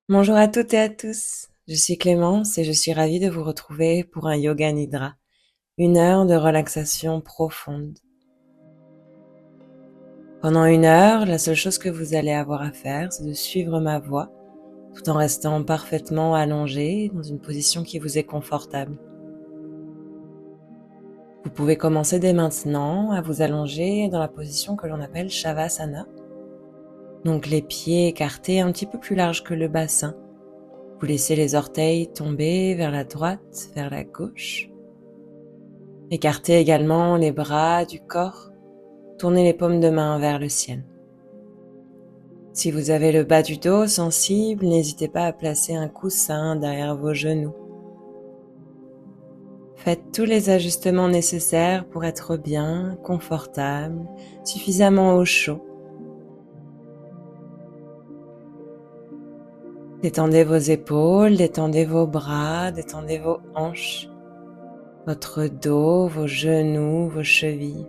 Bonjour à toutes et à tous, je suis Clémence et je suis ravie de vous retrouver pour un Yoga Nidra, une heure de relaxation profonde. Pendant une heure, la seule chose que vous allez avoir à faire, c'est de suivre ma voix tout en restant parfaitement allongé dans une position qui vous est confortable. Vous pouvez commencer dès maintenant à vous allonger dans la position que l'on appelle Shavasana, donc les pieds écartés un petit peu plus larges que le bassin. Vous laissez les orteils tomber vers la droite, vers la gauche. Écartez également les bras du corps. Tournez les paumes de main vers le ciel. Si vous avez le bas du dos sensible, n'hésitez pas à placer un coussin derrière vos genoux. Faites tous les ajustements nécessaires pour être bien, confortable, suffisamment au chaud. Détendez vos épaules, détendez vos bras, détendez vos hanches, votre dos, vos genoux, vos chevilles.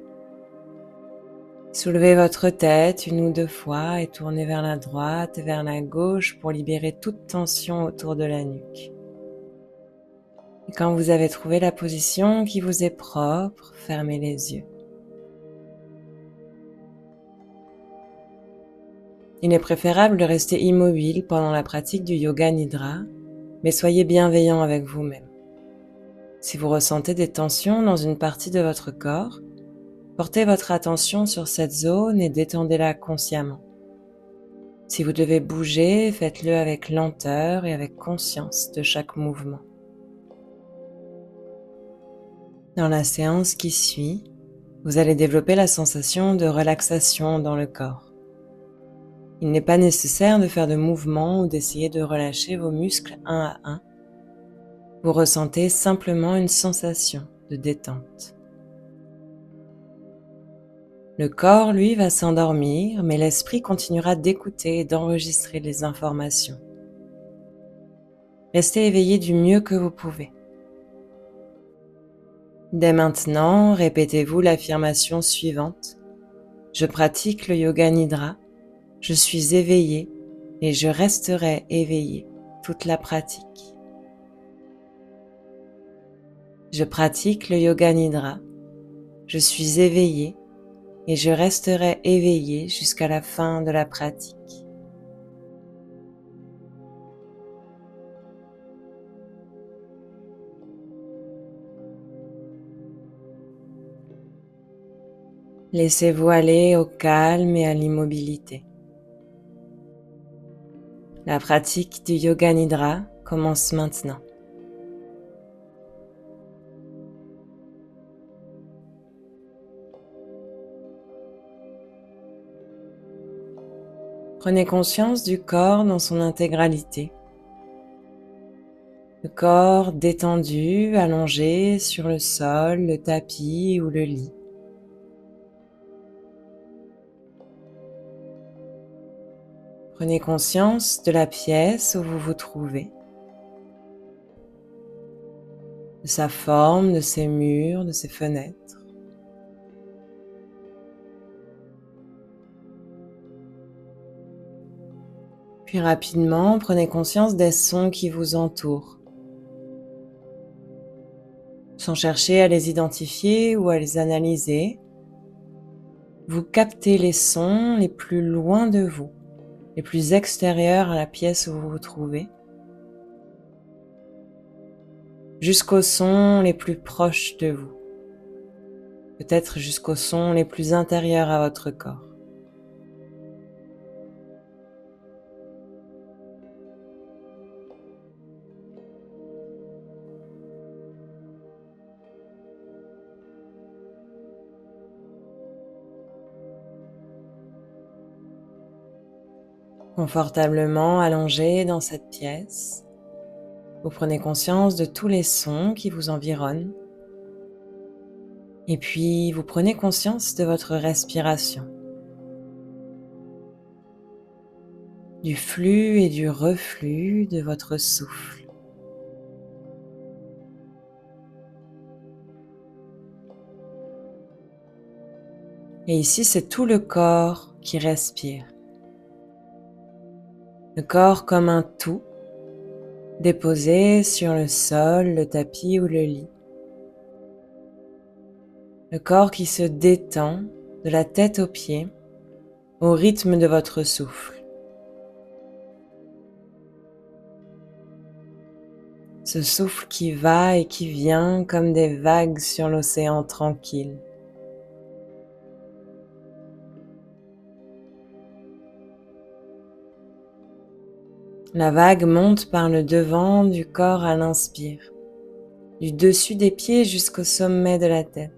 Soulevez votre tête une ou deux fois et tournez vers la droite et vers la gauche pour libérer toute tension autour de la nuque. Et quand vous avez trouvé la position qui vous est propre, fermez les yeux. Il est préférable de rester immobile pendant la pratique du Yoga Nidra, mais soyez bienveillant avec vous-même. Si vous ressentez des tensions dans une partie de votre corps, portez votre attention sur cette zone et détendez-la consciemment. Si vous devez bouger, faites-le avec lenteur et avec conscience de chaque mouvement. Dans la séance qui suit, vous allez développer la sensation de relaxation dans le corps. Il n'est pas nécessaire de faire de mouvements ou d'essayer de relâcher vos muscles un à un. Vous ressentez simplement une sensation de détente. Le corps, lui, va s'endormir, mais l'esprit continuera d'écouter et d'enregistrer les informations. Restez éveillé du mieux que vous pouvez. Dès maintenant, répétez-vous l'affirmation suivante. Je pratique le Yoga Nidra, je suis éveillé et je resterai éveillé toute la pratique. Je pratique le Yoga Nidra, je suis éveillé et je resterai éveillé jusqu'à la fin de la pratique. Laissez-vous aller au calme et à l'immobilité. La pratique du Yoga Nidra commence maintenant. Prenez conscience du corps dans son intégralité. Le corps détendu, allongé sur le sol, le tapis ou le lit. Prenez conscience de la pièce où vous vous trouvez, de sa forme, de ses murs, de ses fenêtres. Puis rapidement, prenez conscience des sons qui vous entourent, sans chercher à les identifier ou à les analyser. Vous captez les sons les plus loin de vous, les plus extérieurs à la pièce où vous vous trouvez, jusqu'aux sons les plus proches de vous, peut-être jusqu'aux sons les plus intérieurs à votre corps. Confortablement allongé dans cette pièce, vous prenez conscience de tous les sons qui vous environnent et puis vous prenez conscience de votre respiration, du flux et du reflux de votre souffle. Et ici, c'est tout le corps qui respire. Le corps comme un tout, déposé sur le sol, le tapis ou le lit. Le corps qui se détend de la tête aux pieds au rythme de votre souffle. Ce souffle qui va et qui vient comme des vagues sur l'océan tranquille. La vague monte par le devant du corps à l'inspire, du dessus des pieds jusqu'au sommet de la tête.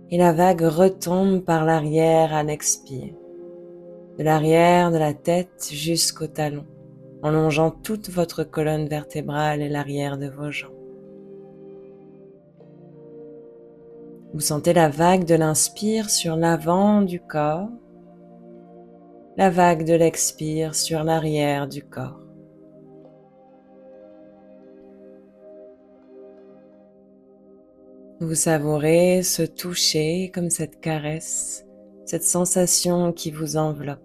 Et la vague retombe par l'arrière à l'expire, de l'arrière de la tête jusqu'au talon, en longeant toute votre colonne vertébrale et l'arrière de vos jambes. Vous sentez la vague de l'inspire sur l'avant du corps, la vague de l'expire sur l'arrière du corps. Vous savourez ce toucher comme cette caresse, cette sensation qui vous enveloppe.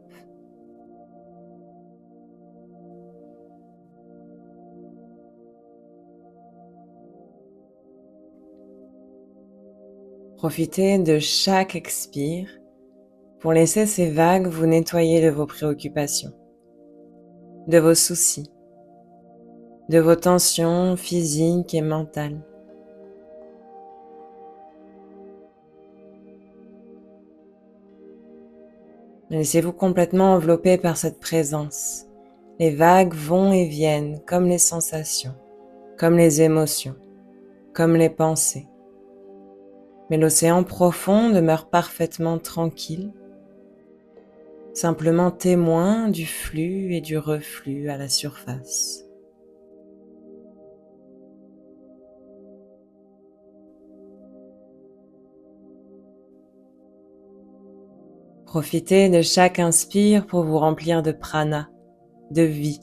Profitez de chaque expire pour laisser ces vagues vous nettoyer de vos préoccupations, de vos soucis, de vos tensions physiques et mentales. Laissez-vous complètement envelopper par cette présence. Les vagues vont et viennent comme les sensations, comme les émotions, comme les pensées. Mais l'océan profond demeure parfaitement tranquille, simplement témoin du flux et du reflux à la surface. Profitez de chaque inspire pour vous remplir de prana, de vie,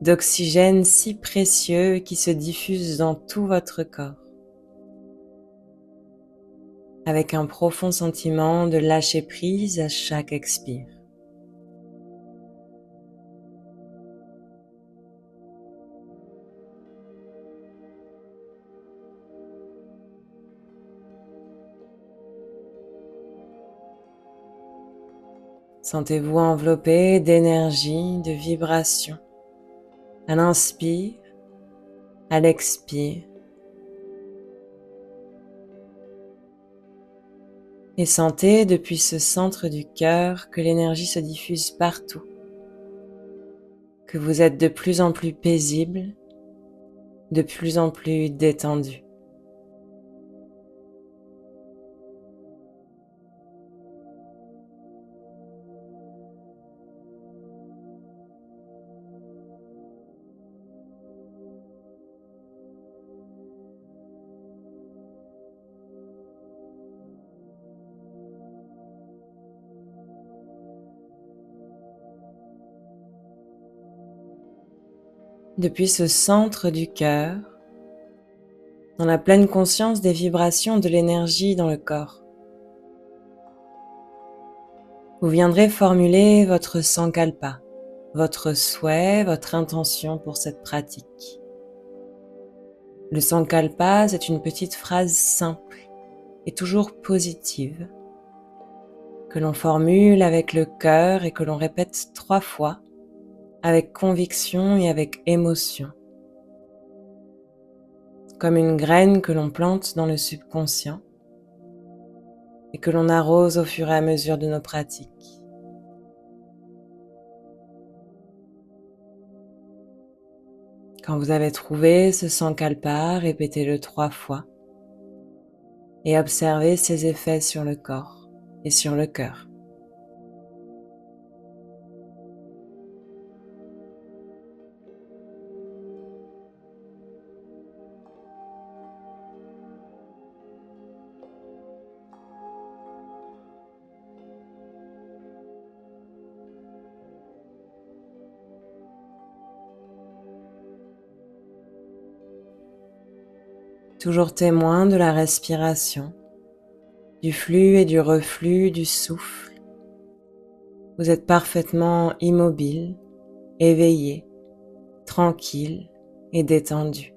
d'oxygène si précieux qui se diffuse dans tout votre corps, avec un profond sentiment de lâcher prise à chaque expire. Sentez-vous enveloppé d'énergie, de vibration, à l'inspire, à l'expire. Et sentez depuis ce centre du cœur que l'énergie se diffuse partout, que vous êtes de plus en plus paisible, de plus en plus détendu. Depuis ce centre du cœur, dans la pleine conscience des vibrations de l'énergie dans le corps, vous viendrez formuler votre sankalpa, votre souhait, votre intention pour cette pratique. Le sankalpa, c'est une petite phrase simple et toujours positive que l'on formule avec le cœur et que l'on répète 3 fois avec conviction et avec émotion, comme une graine que l'on plante dans le subconscient et que l'on arrose au fur et à mesure de nos pratiques. Quand vous avez trouvé ce sankalpa, répétez-le 3 fois et observez ses effets sur le corps et sur le cœur. Toujours témoin de la respiration, du flux et du reflux du souffle. Vous êtes parfaitement immobile, éveillé, tranquille et détendu.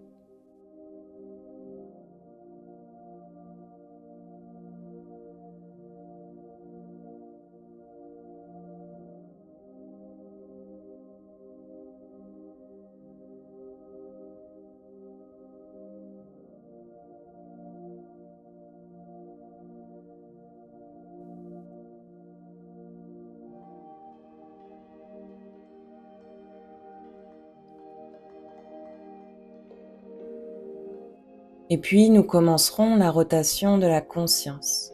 Et puis nous commencerons la rotation de la conscience,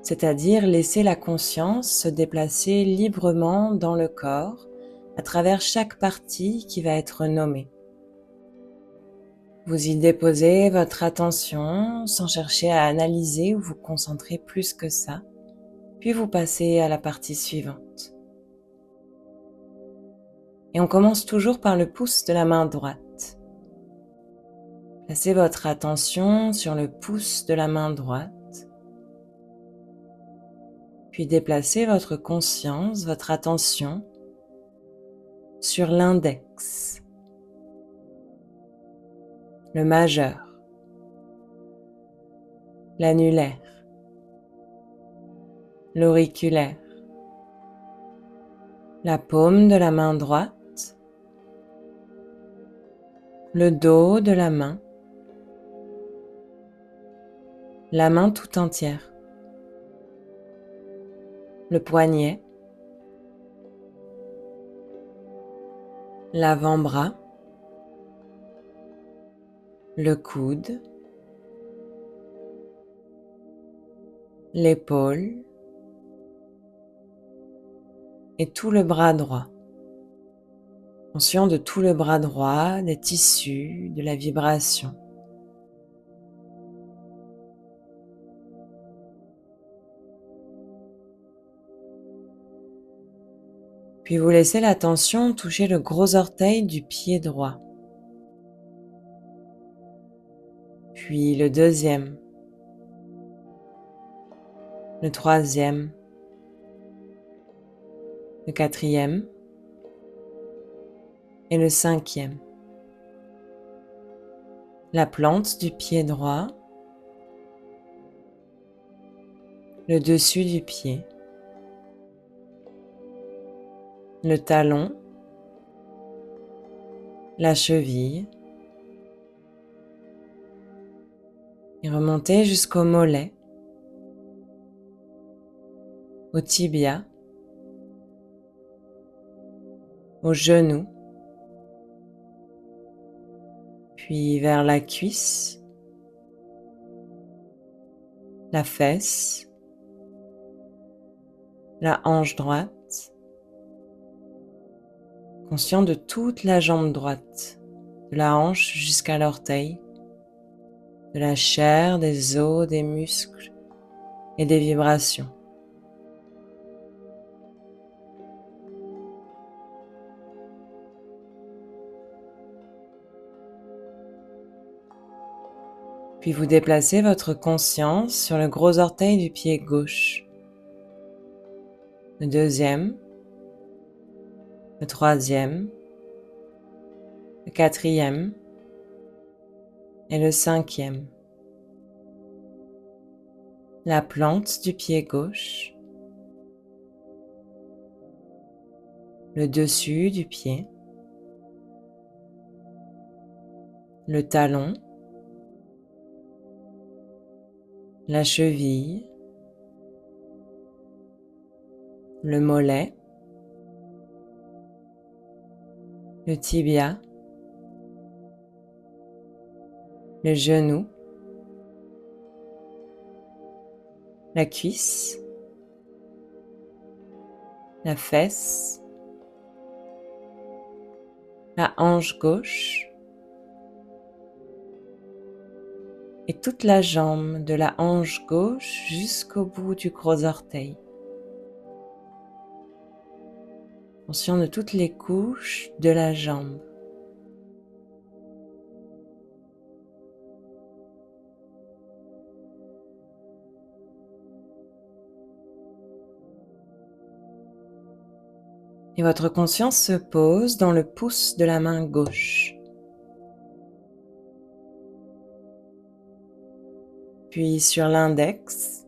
c'est-à-dire laisser la conscience se déplacer librement dans le corps à travers chaque partie qui va être nommée. Vous y déposez votre attention sans chercher à analyser ou vous concentrer plus que ça, puis vous passez à la partie suivante. Et on commence toujours par le pouce de la main droite. Placez votre attention sur le pouce de la main droite, puis déplacez votre conscience, votre attention sur l'index, le majeur, l'annulaire, l'auriculaire, la paume de la main droite, le dos de la main tout entière, le poignet, l'avant-bras, le coude, l'épaule et tout le bras droit. Conscient de tout le bras droit, des tissus, de la vibration. Puis vous laissez l'attention toucher le gros orteil du pied droit. Puis le deuxième, le troisième, le quatrième et le cinquième. La plante du pied droit, le dessus du pied, le talon, la cheville, et remontez jusqu'au mollet, au tibia, au genou, puis vers la cuisse, la fesse, la hanche droite, conscient de toute la jambe droite, de la hanche jusqu'à l'orteil, de la chair, des os, des muscles et des vibrations. Puis vous déplacez votre conscience sur le gros orteil du pied gauche, le deuxième, le troisième, le quatrième et le cinquième. La plante du pied gauche, le dessus du pied, le talon, la cheville, le mollet, le tibia, le genou, la cuisse, la fesse, la hanche gauche et toute la jambe de la hanche gauche jusqu'au bout du gros orteil. Conscient de toutes les couches de la jambe. Et votre conscience se pose dans le pouce de la main gauche. Puis sur l'index,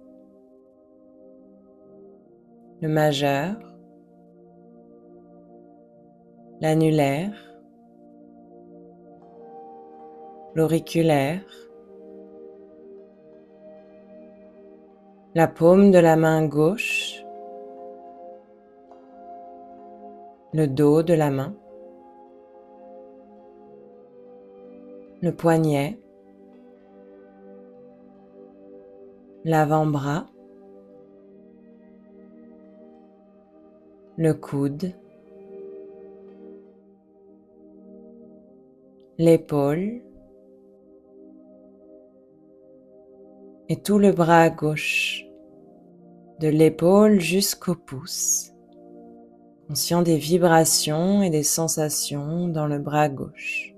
le majeur, l'annulaire, l'auriculaire, la paume de la main gauche, le dos de la main, le poignet, l'avant-bras, le coude, l'épaule et tout le bras gauche, de l'épaule jusqu'au pouce, conscient des vibrations et des sensations dans le bras gauche.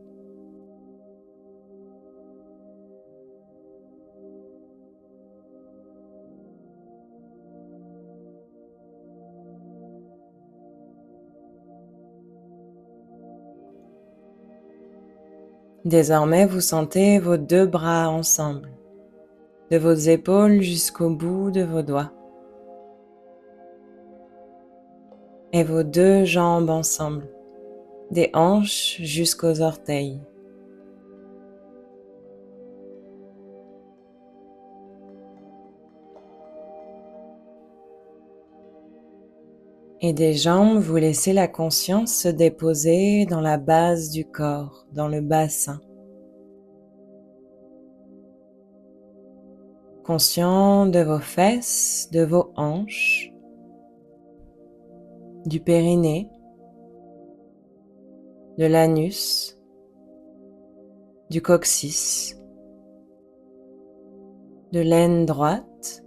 Désormais, vous sentez vos deux bras ensemble, de vos épaules jusqu'au bout de vos doigts, et vos deux jambes ensemble, des hanches jusqu'aux orteils. Et des jambes, vous laissez la conscience se déposer dans la base du corps, dans le bassin. Conscient de vos fesses, de vos hanches, du périnée, de l'anus, du coccyx, de l'aine droite,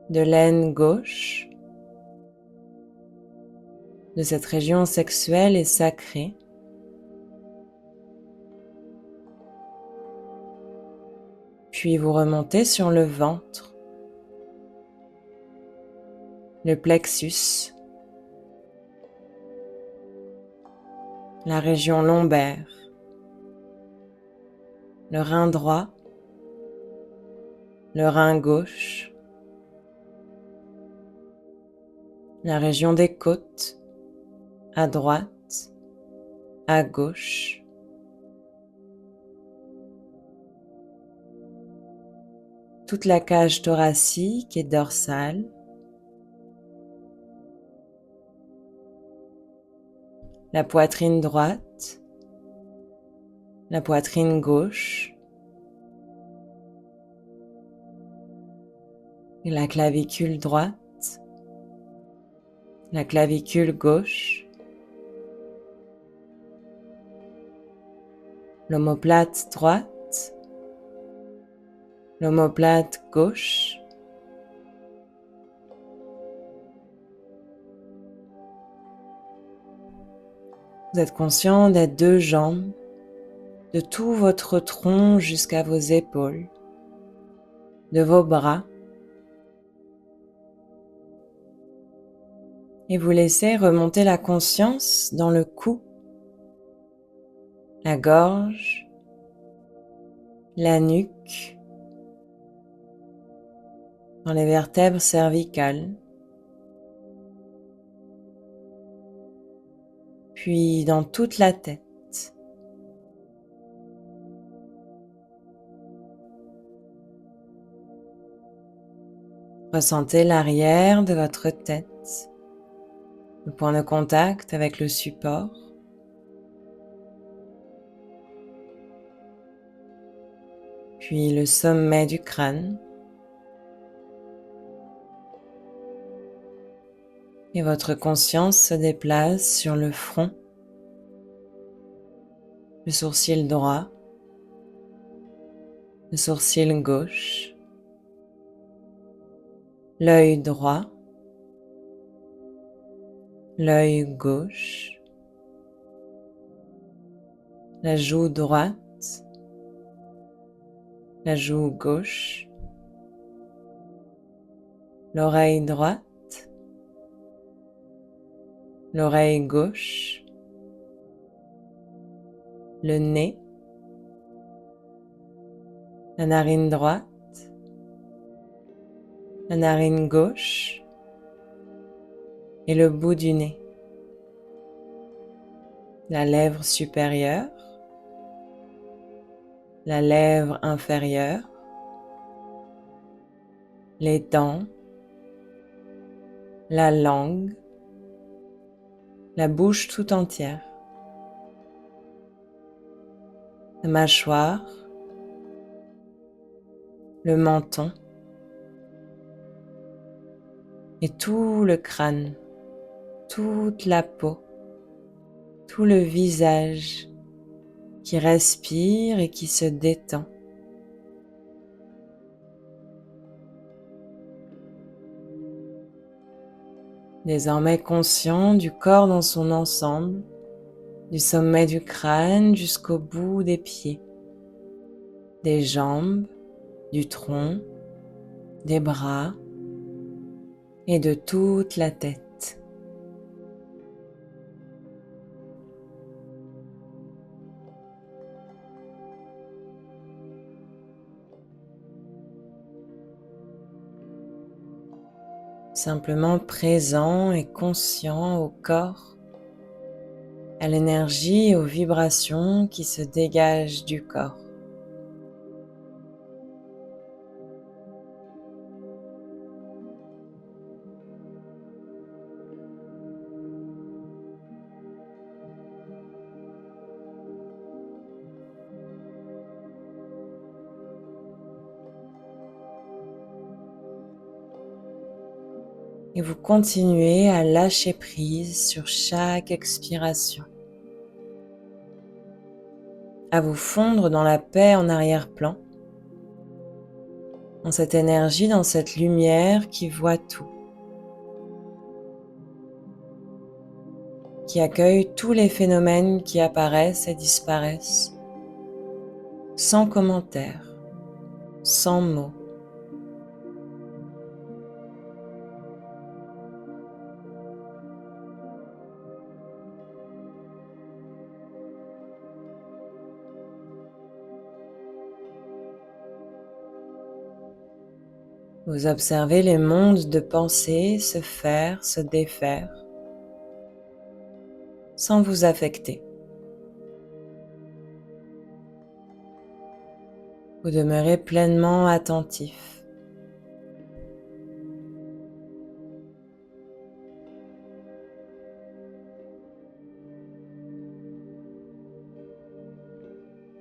de l'aine gauche, de cette région sexuelle et sacrée. Puis vous remontez sur le ventre, le plexus, la région lombaire, le rein droit, le rein gauche, la région des côtes, à droite, à gauche, toute la cage thoracique et dorsale, la poitrine droite, la poitrine gauche, et la clavicule droite, la clavicule gauche, l'omoplate droite, l'omoplate gauche, vous êtes conscient des deux jambes, de tout votre tronc jusqu'à vos épaules, de vos bras, et vous laissez remonter la conscience dans le cou, la gorge, la nuque, dans les vertèbres cervicales, puis dans toute la tête. Ressentez l'arrière de votre tête, le point de contact avec le support. Puis le sommet du crâne. Et votre conscience se déplace sur le front, le sourcil droit, le sourcil gauche, l'œil droit, l'œil gauche, la joue droite, la joue gauche, l'oreille droite, l'oreille gauche, le nez, la narine droite, la narine gauche et le bout du nez, la lèvre supérieure, la lèvre inférieure, les dents, la langue, la bouche tout entière, la mâchoire, le menton et tout le crâne, toute la peau, tout le visage qui respire et qui se détend. Désormais conscient du corps dans son ensemble, du sommet du crâne jusqu'au bout des pieds, des jambes, du tronc, des bras et de toute la tête. Simplement présent et conscient au corps, à l'énergie et aux vibrations qui se dégagent du corps. Et vous continuez à lâcher prise sur chaque expiration, à vous fondre dans la paix en arrière-plan, dans cette énergie, dans cette lumière qui voit tout, qui accueille tous les phénomènes qui apparaissent et disparaissent, sans commentaire, sans mots. Vous observez les mondes de pensée se faire, se défaire, sans vous affecter. Vous demeurez pleinement attentif.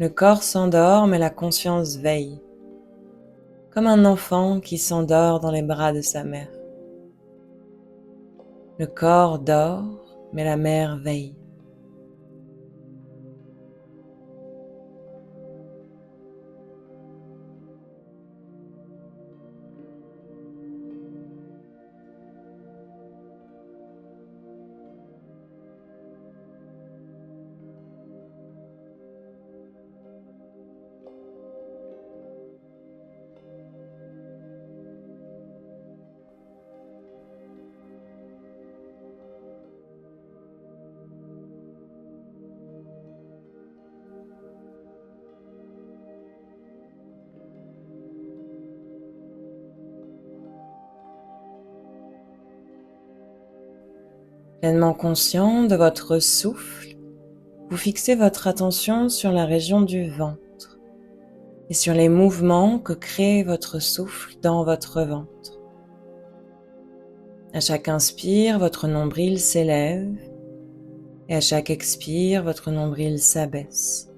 Le corps s'endort, mais la conscience veille, comme un enfant qui s'endort dans les bras de sa mère. Le corps dort, mais la mère veille. Pleinement conscient de votre souffle, vous fixez votre attention sur la région du ventre et sur les mouvements que crée votre souffle dans votre ventre. À chaque inspire, votre nombril s'élève et à chaque expire, votre nombril s'abaisse.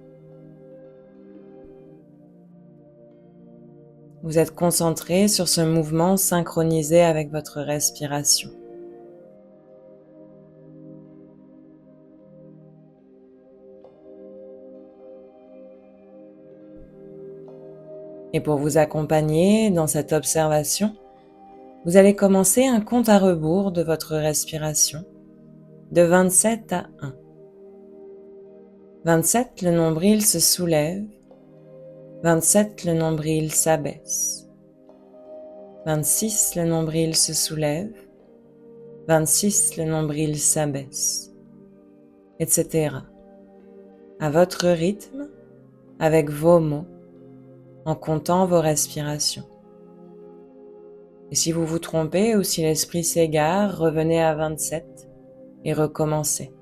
Vous êtes concentré sur ce mouvement synchronisé avec votre respiration. Et pour vous accompagner dans cette observation, vous allez commencer un compte à rebours de votre respiration de 27 à 1. 27, le nombril se soulève. 27, le nombril s'abaisse. 26, le nombril se soulève. 26, le nombril s'abaisse, etc. À votre rythme, avec vos mots, en comptant vos respirations. Et si vous vous trompez ou si l'esprit s'égare, revenez à 27 et recommencez.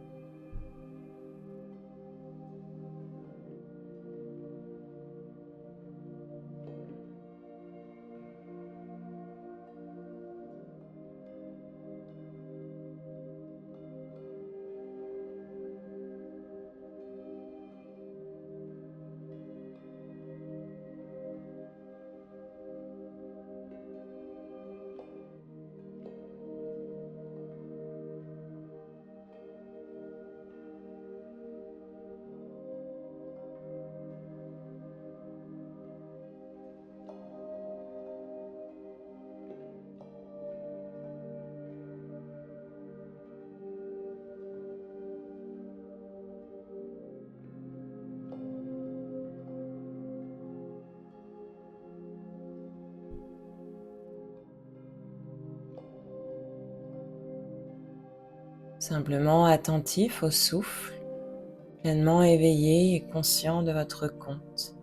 Simplement attentif au souffle, pleinement éveillé et conscient de votre compte.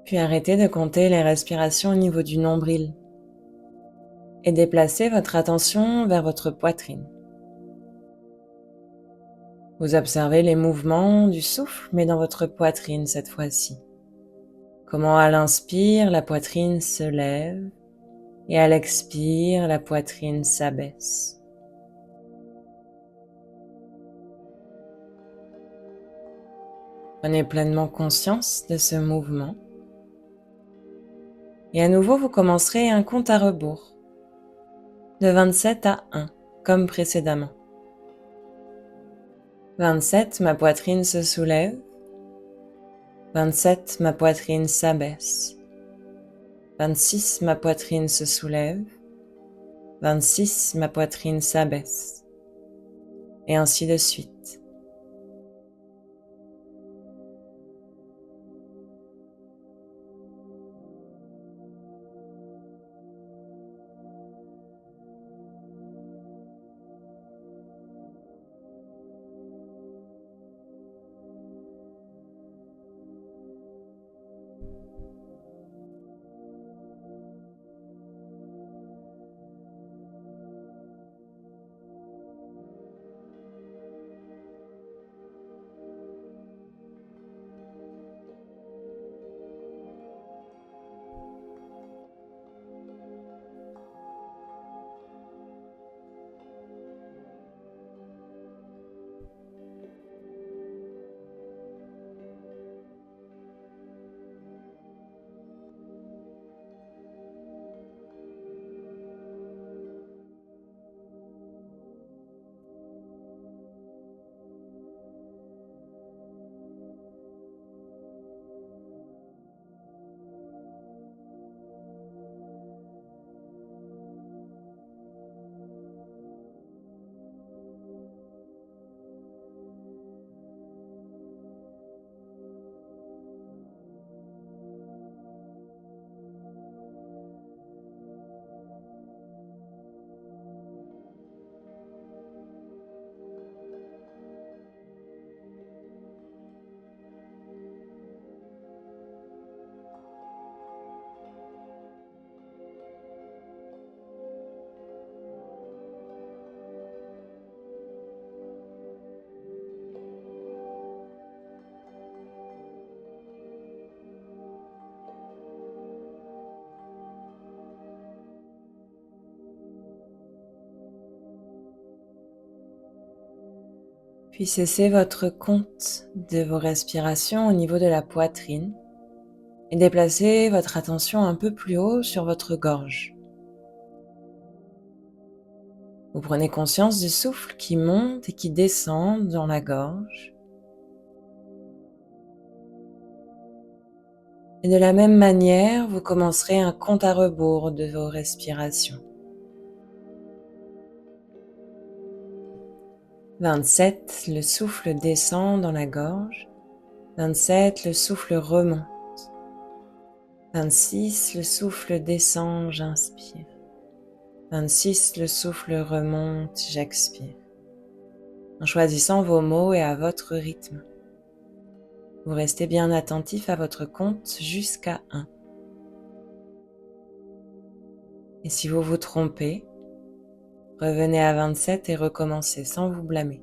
Puis arrêtez de compter les respirations au niveau du nombril et déplacez votre attention vers votre poitrine. Vous observez les mouvements du souffle, mais dans votre poitrine cette fois-ci. Comment à l'inspire, la poitrine se lève et à l'expire, la poitrine s'abaisse. Prenez pleinement conscience de ce mouvement. Et à nouveau, vous commencerez un compte à rebours, de 27 à 1, comme précédemment. 27, ma poitrine se soulève. 27, ma poitrine s'abaisse. 26, ma poitrine se soulève. 26, ma poitrine s'abaisse. Et ainsi de suite. Puis cessez votre compte de vos respirations au niveau de la poitrine et déplacez votre attention un peu plus haut sur votre gorge. Vous prenez conscience du souffle qui monte et qui descend dans la gorge. Et de la même manière, vous commencerez un compte à rebours de vos respirations. 27, le souffle descend dans la gorge. 27, le souffle remonte. 26, le souffle descend, j'inspire. 26, le souffle remonte, j'expire. En choisissant vos mots et à votre rythme. Vous restez bien attentif à votre compte jusqu'à 1. Et si vous vous trompez, revenez à 27 et recommencez sans vous blâmer.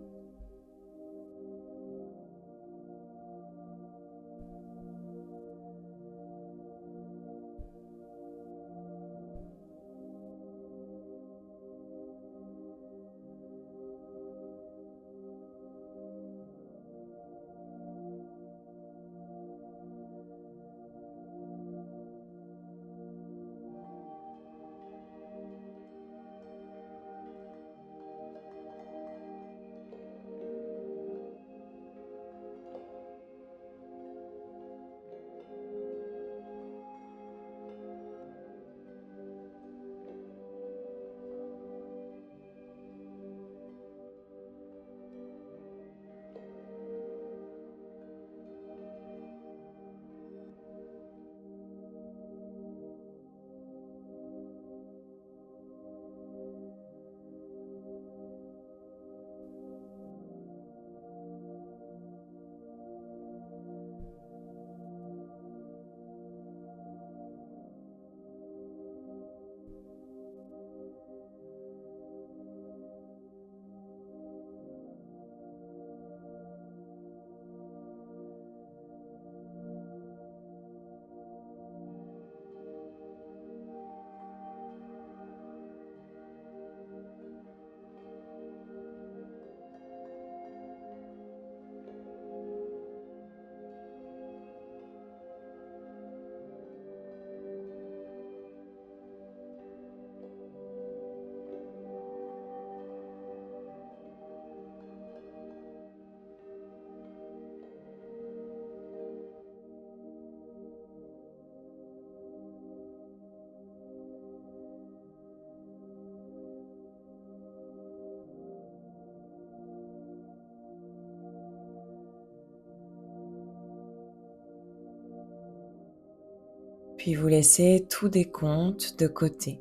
Puis vous laissez tout décompte de côté.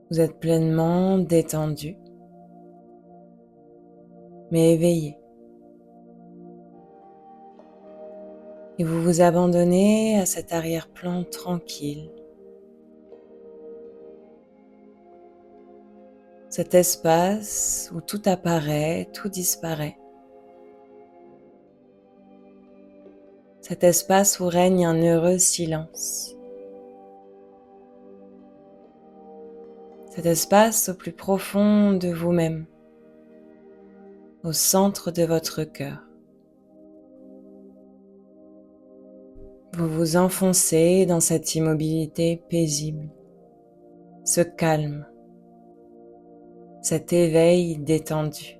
Vous êtes pleinement détendu, mais éveillé. Et vous vous abandonnez à cet arrière-plan tranquille. Cet espace où tout apparaît, tout disparaît. Cet espace où règne un heureux silence. Cet espace au plus profond de vous-même, au centre de votre cœur. Vous vous enfoncez dans cette immobilité paisible, ce calme, cet éveil détendu.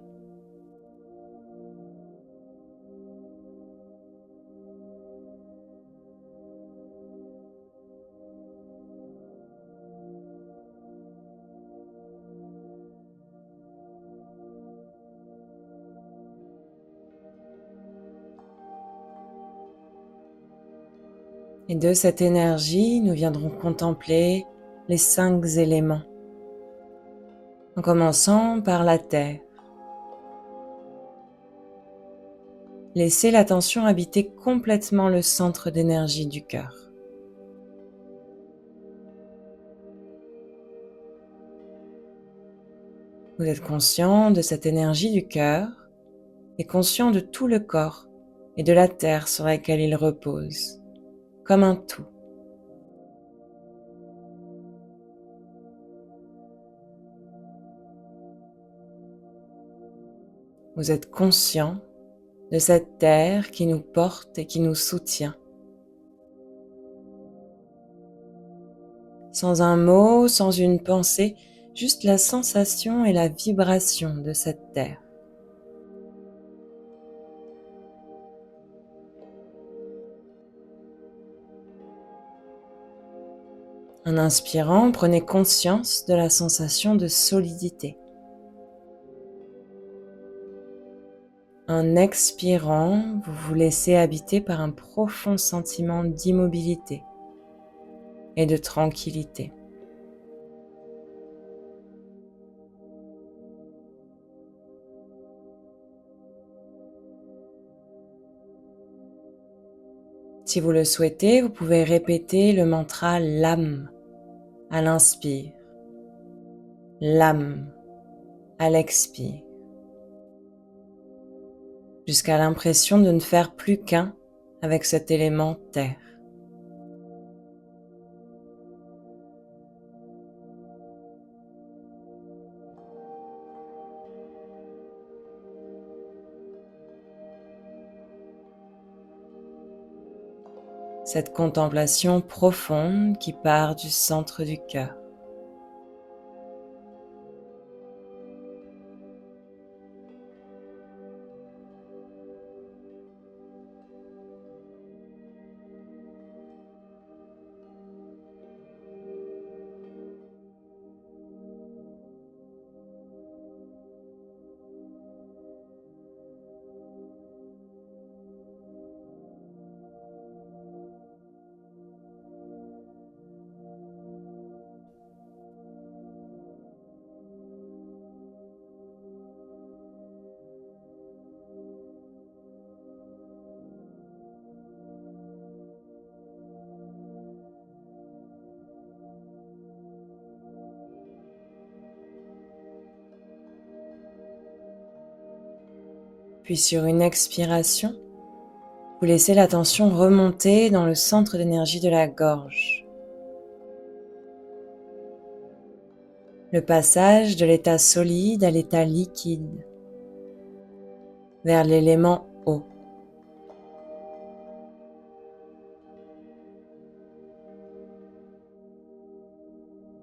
Et de cette énergie, nous viendrons contempler les 5 éléments, en commençant par la terre. Laissez l'attention habiter complètement le centre d'énergie du cœur. Vous êtes conscient de cette énergie du cœur et conscient de tout le corps et de la terre sur laquelle il repose, comme un tout. Vous êtes conscient de cette terre qui nous porte et qui nous soutient. Sans un mot, sans une pensée, juste la sensation et la vibration de cette terre. En inspirant, prenez conscience de la sensation de solidité. En expirant, vous vous laissez habiter par un profond sentiment d'immobilité et de tranquillité. Si vous le souhaitez, vous pouvez répéter le mantra LAM à l'inspire, LAM à l'expire, jusqu'à l'impression de ne faire plus qu'un avec cet élément terre. Cette contemplation profonde qui part du centre du cœur. Puis sur une expiration, vous laissez l'attention remonter dans le centre d'énergie de la gorge. Le passage de l'état solide à l'état liquide, vers l'élément eau.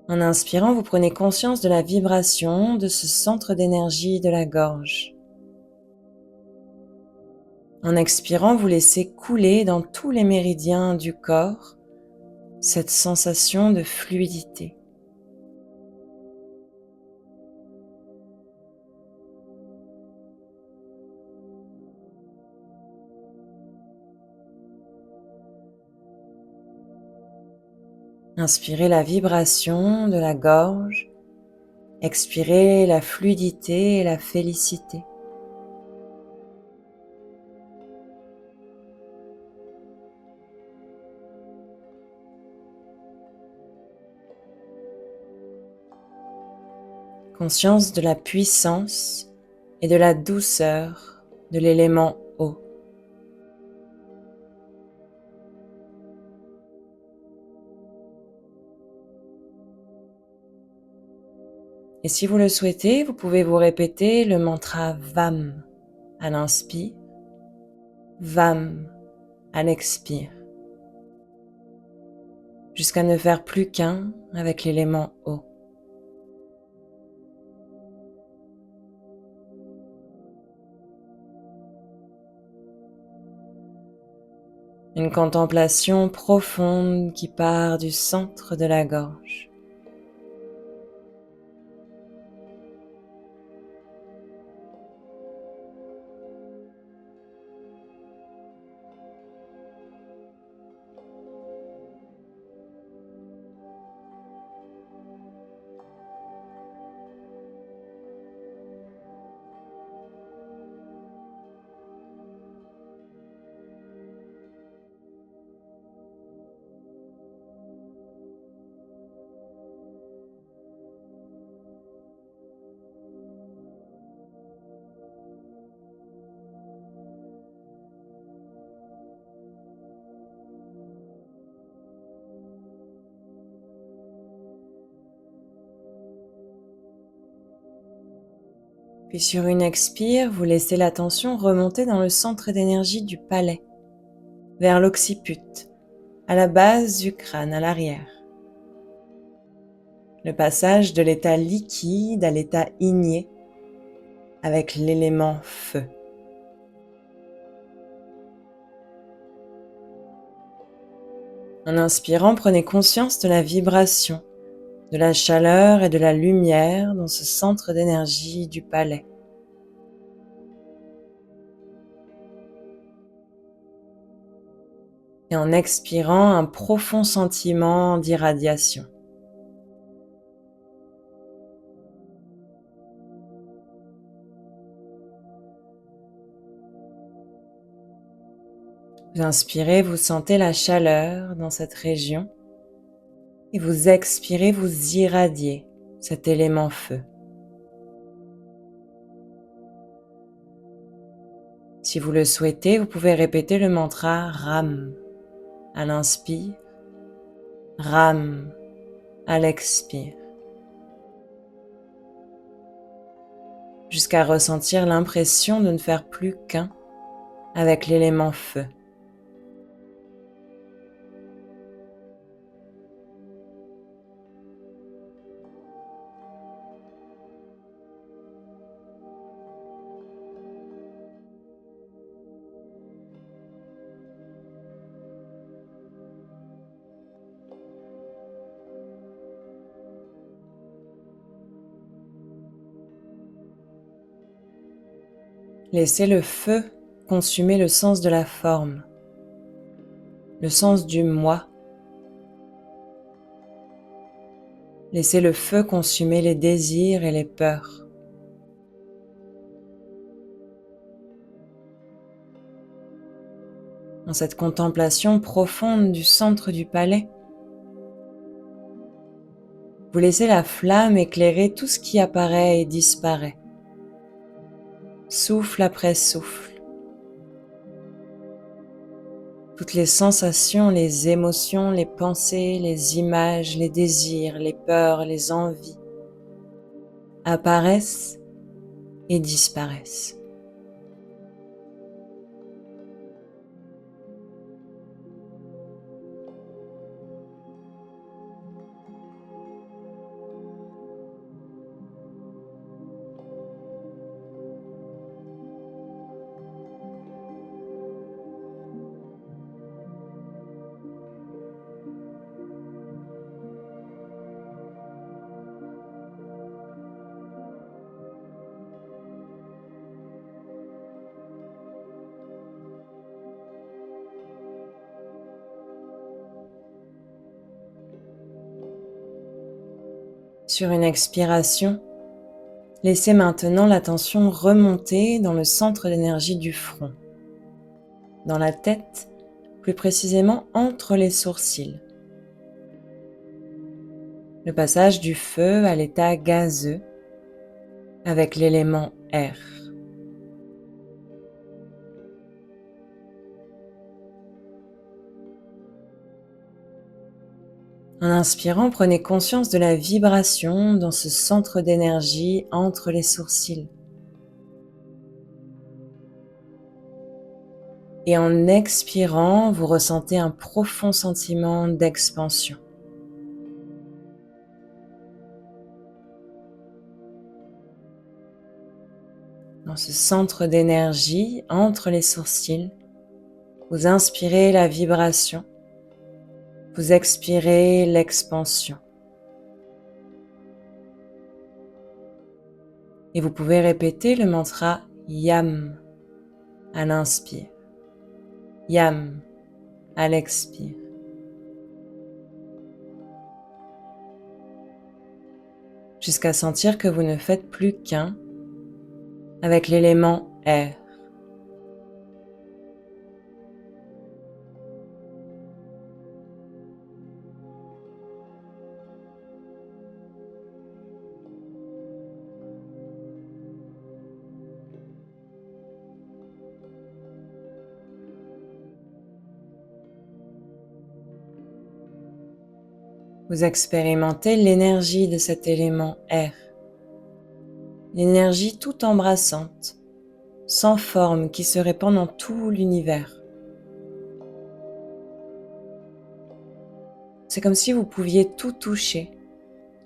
En inspirant, vous prenez conscience de la vibration de ce centre d'énergie de la gorge. En expirant, vous laissez couler dans tous les méridiens du corps cette sensation de fluidité. Inspirez la vibration de la gorge, expirez la fluidité et la félicité. Conscience de la puissance et de la douceur de l'élément eau. Et si vous le souhaitez, vous pouvez vous répéter le mantra VAM à l'inspire, VAM à l'expire, jusqu'à ne faire plus qu'un avec l'élément eau. Une contemplation profonde qui part du centre de la gorge. Puis sur une expire, vous laissez l'attention remonter dans le centre d'énergie du palais, vers l'occiput, à la base du crâne, à l'arrière. Le passage de l'état liquide à l'état igné avec l'élément feu. En inspirant, prenez conscience de la vibration, de la chaleur et de la lumière dans ce centre d'énergie du palais. Et en expirant, un profond sentiment d'irradiation. Vous inspirez, vous sentez la chaleur dans cette région et vous expirez, vous irradiez cet élément feu. Si vous le souhaitez, vous pouvez répéter le mantra RAM à l'inspire, RAM à l'expire, jusqu'à ressentir l'impression de ne faire plus qu'un avec l'élément feu. Laissez le feu consumer le sens de la forme, le sens du moi. Laissez le feu consumer les désirs et les peurs. Dans cette contemplation profonde du centre du palais, vous laissez la flamme éclairer tout ce qui apparaît et disparaît, souffle après souffle. Toutes les sensations, les émotions, les pensées, les images, les désirs, les peurs, les envies apparaissent et disparaissent. Sur une expiration, laissez maintenant l'attention remonter dans le centre d'énergie du front, dans la tête, plus précisément entre les sourcils. Le passage du feu à l'état gazeux avec l'élément air. En inspirant, prenez conscience de la vibration dans ce centre d'énergie entre les sourcils. Et en expirant, vous ressentez un profond sentiment d'expansion. Dans ce centre d'énergie entre les sourcils, vous inspirez la vibration, vous expirez l'expansion. Et vous pouvez répéter le mantra YAM à l'inspire, YAM à l'expire. Jusqu'à sentir que vous ne faites plus qu'un avec l'élément air. Vous expérimentez l'énergie de cet élément air. Une énergie tout embrassante, sans forme qui se répand dans tout l'univers. C'est comme si vous pouviez tout toucher,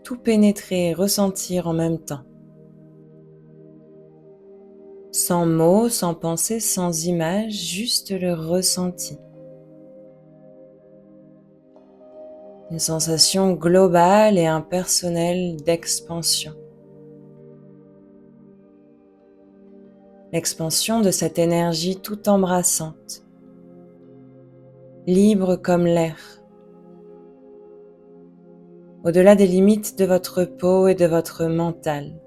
tout pénétrer et ressentir en même temps. Sans mots, sans pensée, sans image, juste le ressenti. Une sensation globale et impersonnelle d'expansion. L'expansion de cette énergie tout embrassante, libre comme l'air, au-delà des limites de votre peau et de votre mental.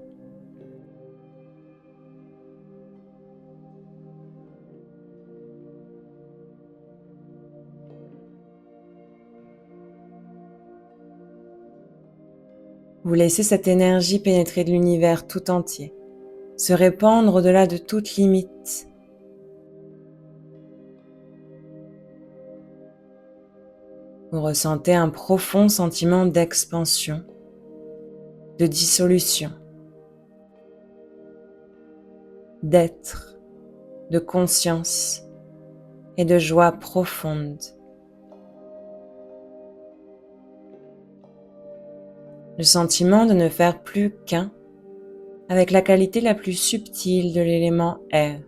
Vous laissez cette énergie pénétrer de l'univers tout entier, se répandre au-delà de toute limite. Vous ressentez un profond sentiment d'expansion, de dissolution, d'être, de conscience et de joie profonde. Le sentiment de ne faire plus qu'un avec la qualité la plus subtile de l'élément air.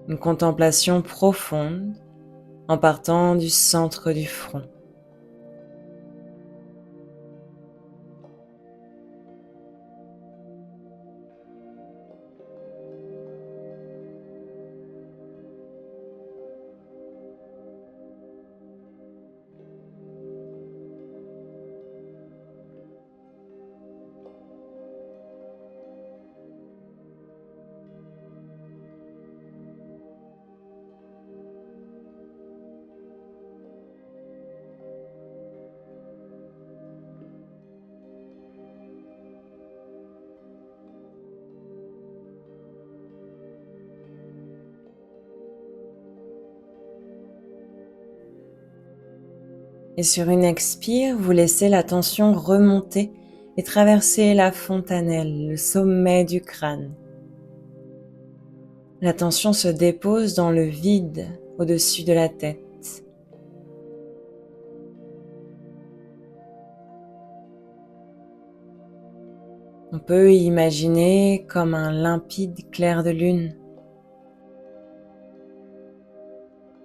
Une contemplation profonde en partant du centre du front. Et sur une expire, vous laissez la tension remonter et traverser la fontanelle, le sommet du crâne. La tension se dépose dans le vide au-dessus de la tête. On peut y imaginer comme un limpide clair de lune,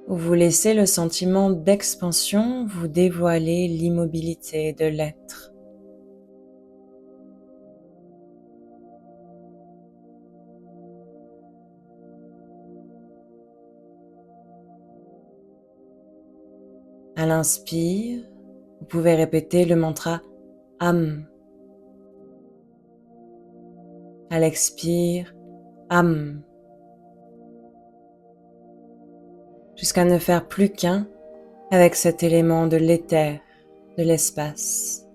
où vous laissez le sentiment d'expansion vous dévoiler l'immobilité de l'être. À l'inspire, vous pouvez répéter le mantra Am. À l'expire, Am. Jusqu'à ne faire plus qu'un avec cet élément de l'éther, de l'espace.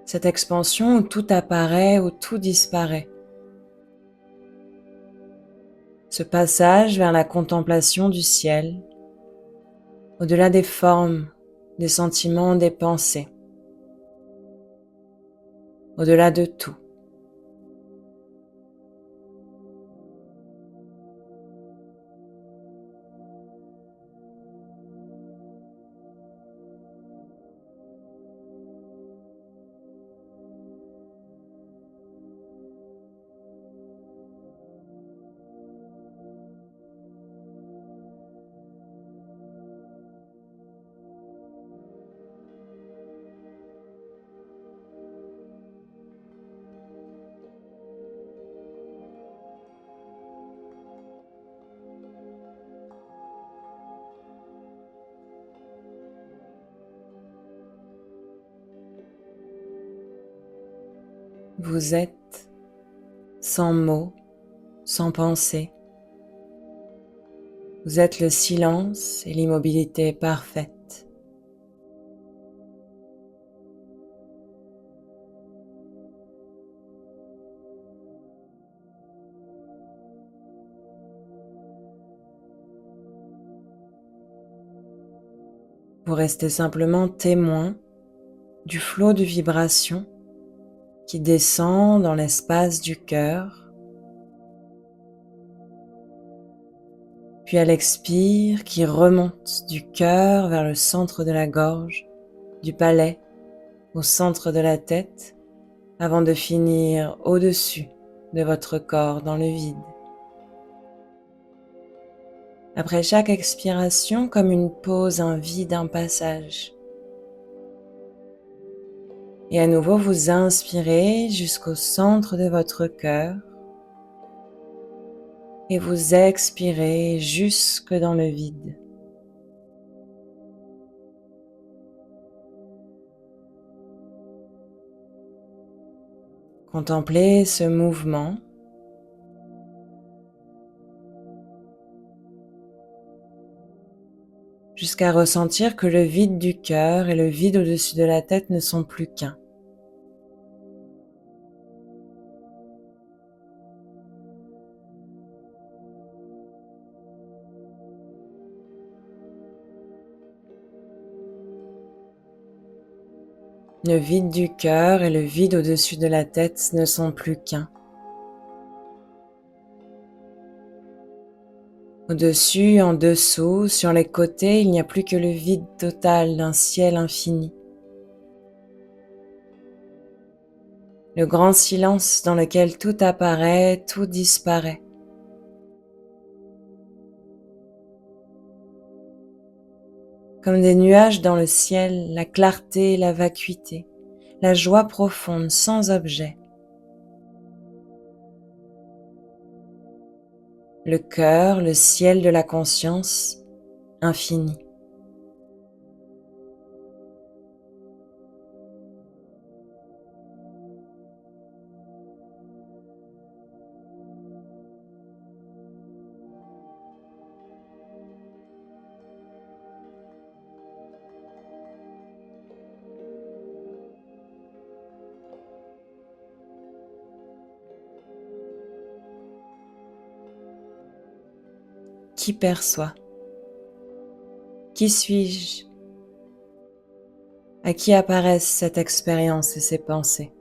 Cette expansion où tout apparaît, où tout disparaît. Ce passage vers la contemplation du ciel, au-delà des formes, des sentiments, des pensées, au-delà de tout. Vous êtes sans mots, sans pensée. Vous êtes le silence et l'immobilité parfaite. Vous restez simplement témoin du flot de vibrations qui descend dans l'espace du cœur, puis à l'expire qui remonte du cœur vers le centre de la gorge, du palais, au centre de la tête, avant de finir au-dessus de votre corps dans le vide. Après chaque expiration, comme une pause, un vide, un passage. Et à nouveau, vous inspirez jusqu'au centre de votre cœur et vous expirez jusque dans le vide. Contemplez ce mouvement jusqu'à ressentir que le vide du cœur et le vide au-dessus de la tête ne sont plus qu'un. Le vide du cœur et le vide au-dessus de la tête ne sont plus qu'un. Au-dessus, en dessous, sur les côtés, il n'y a plus que le vide total d'un ciel infini. Le grand silence dans lequel tout apparaît, tout disparaît. Comme des nuages dans le ciel, la clarté, la vacuité, la joie profonde sans objet. Le cœur, le ciel de la conscience, infini. Qui perçoit? Qui suis-je? À qui apparaissent cette expérience et ces pensées?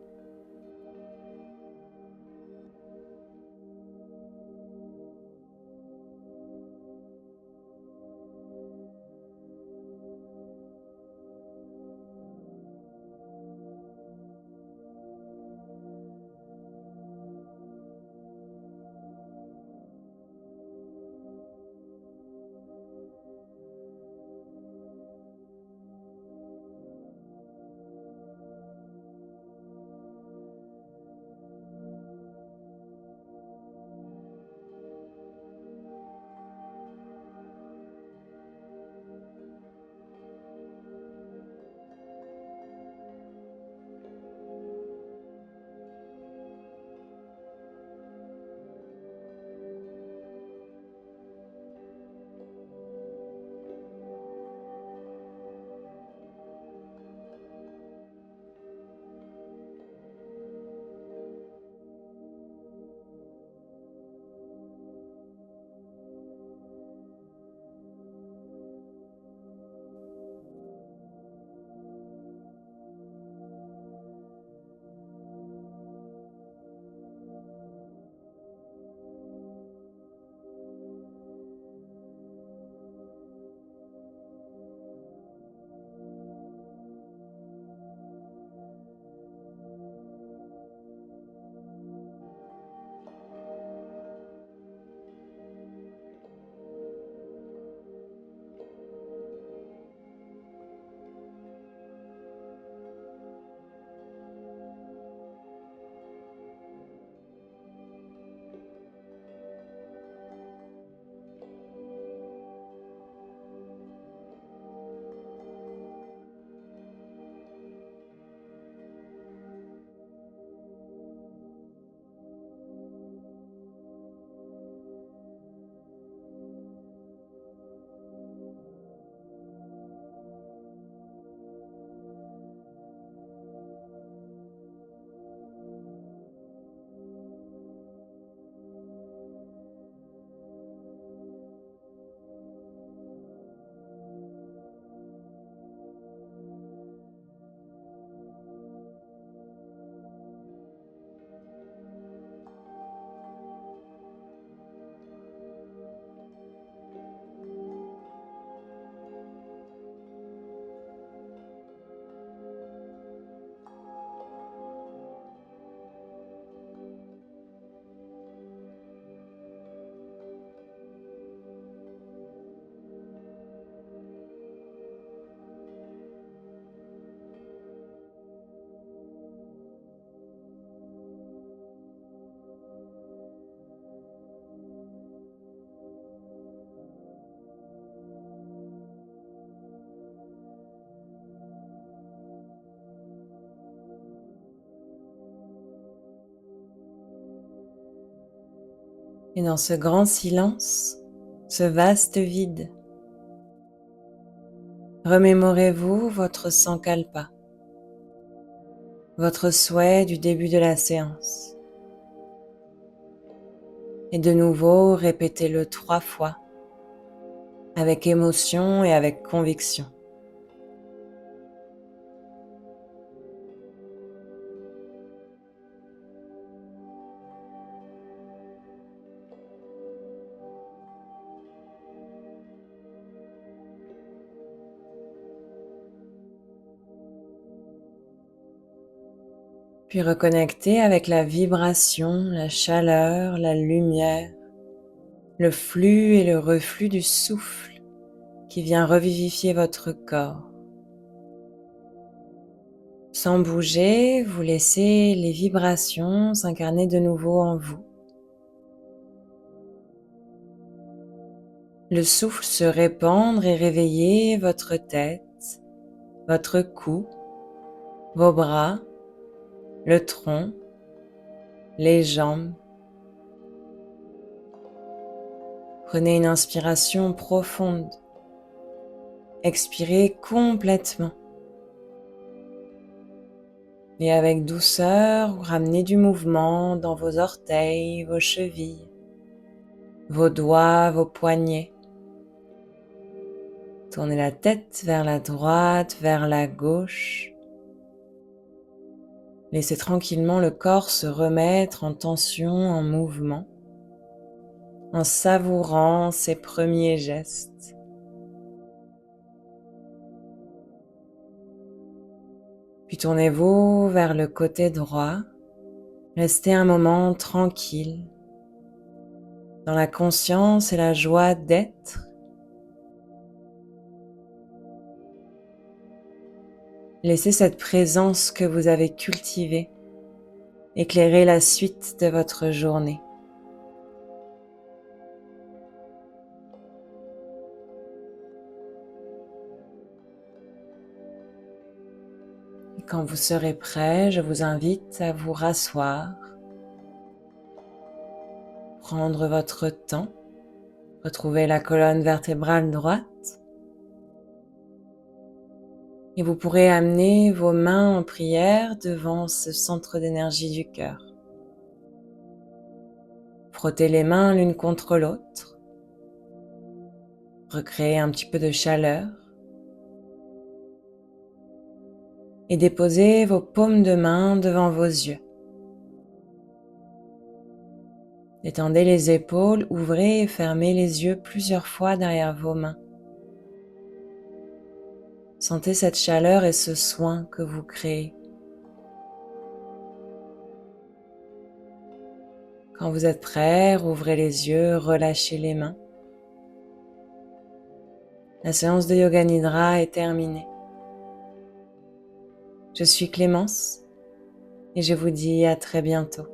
Et dans ce grand silence, ce vaste vide, remémorez-vous votre sankalpa, votre souhait du début de la séance. Et de nouveau, répétez-le 3 fois, avec émotion et avec conviction. Puis reconnectez avec la vibration, la chaleur, la lumière, le flux et le reflux du souffle qui vient revivifier votre corps. Sans bouger, vous laissez les vibrations s'incarner de nouveau en vous. Le souffle se répandre et réveiller votre tête, votre cou, vos bras, le tronc, les jambes. Prenez une inspiration profonde. Expirez complètement. Et avec douceur, ramenez du mouvement dans vos orteils, vos chevilles, vos doigts, vos poignets. Tournez la tête vers la droite, vers la gauche. Laissez tranquillement le corps se remettre en tension, en mouvement, en savourant ses premiers gestes. Puis tournez-vous vers le côté droit. Restez un moment tranquille, dans la conscience et la joie d'être. Laissez cette présence que vous avez cultivée éclairer la suite de votre journée. Et quand vous serez prêt, je vous invite à vous rasseoir, prendre votre temps, retrouver la colonne vertébrale droite. Et vous pourrez amener vos mains en prière devant ce centre d'énergie du cœur. Frottez les mains l'une contre l'autre. Recréez un petit peu de chaleur. Et déposez vos paumes de main devant vos yeux. Détendez les épaules, ouvrez et fermez les yeux plusieurs fois derrière vos mains. Sentez cette chaleur et ce soin que vous créez. Quand vous êtes prêt, rouvrez les yeux, relâchez les mains. La séance de Yoga Nidra est terminée. Je suis Clémence et je vous dis à très bientôt.